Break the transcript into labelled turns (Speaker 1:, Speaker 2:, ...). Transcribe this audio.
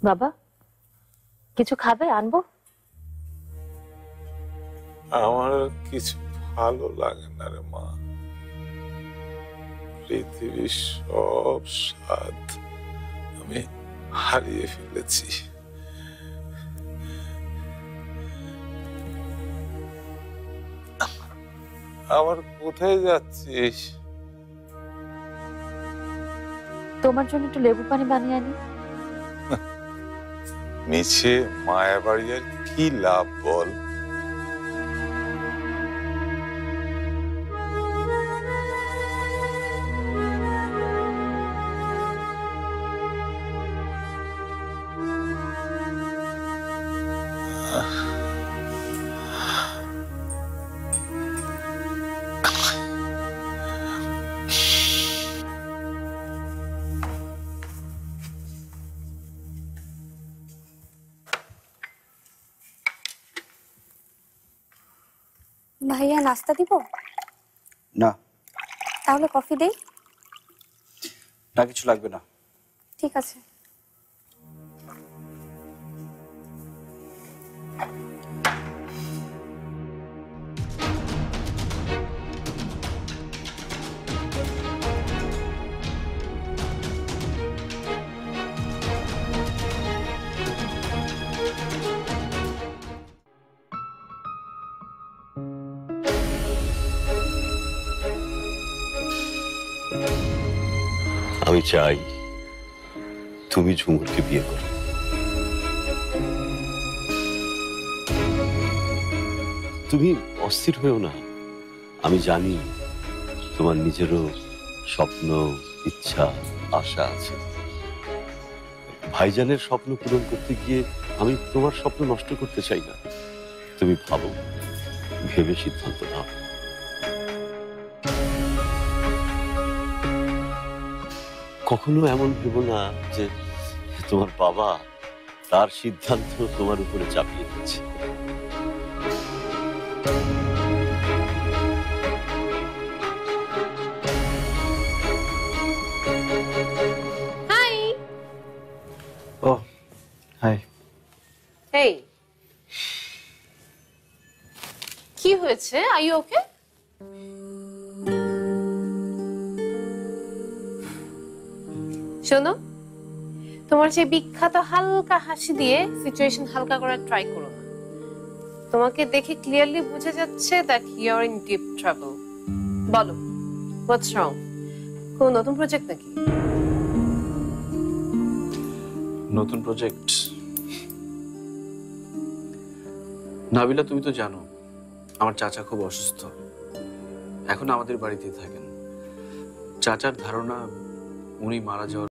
Speaker 1: বাবা, কিছু খাবে? আনবো?
Speaker 2: আমার কিছু ভালো লাগে না রে মা। পৃথিবীর সব স্বাদ আমি হারিয়ে ফেলেছি। আবার কোথায় যাচ্ছিস?
Speaker 1: তোমার জন্য একটু লেবু পানি বানিয়ে আনি।
Speaker 2: মিছে মায়া বাড়ি আর কি লাভ বল?
Speaker 3: ভাইয়া নাস্তা দিব?
Speaker 4: না।
Speaker 3: তাহলে কফি দেই?
Speaker 4: না, কিছু লাগবে না।
Speaker 3: ঠিক আছে।
Speaker 5: আমি চাই তুমি ঝুমুরকে বিয়ে করো। তুমি অস্থির হয়েও না। আমি জানি তোমার নিজেরও স্বপ্ন, ইচ্ছা, আশা আছে। ভাইজানের স্বপ্ন পূরণ করতে গিয়ে আমি তোমার স্বপ্ন নষ্ট করতে চাই না। তুমি ভাবো, ভেবে সিদ্ধান্ত নাও। কখনো এমন ভেবো না যে তোমার বাবা তার সিদ্ধান্ত তোমার উপরে চাপিয়ে দিচ্ছে।
Speaker 6: হাই।
Speaker 4: ও হাই।
Speaker 6: হেই, কি হয়েছে? Are you okay? শোনো, তোমার সেই বিখ্যাত হালকা হাসি দিয়ে সিচুয়েশন হালকা করার ট্রাই করো না। তোমাকে দেখে ক্লিয়ারলি বোঝা যাচ্ছে that you are in deep trouble. বলো, হোয়াটস রং? কোন নতুন প্রজেক্ট নাকি?
Speaker 4: নতুন প্রজেক্ট? নাবিলা, তুমি তো জানো আমার চাচা খুব অসুস্থ, এখন আমাদের বাড়িতেই থাকেন। চাচার ধারণা উনি মারা যাওয়ার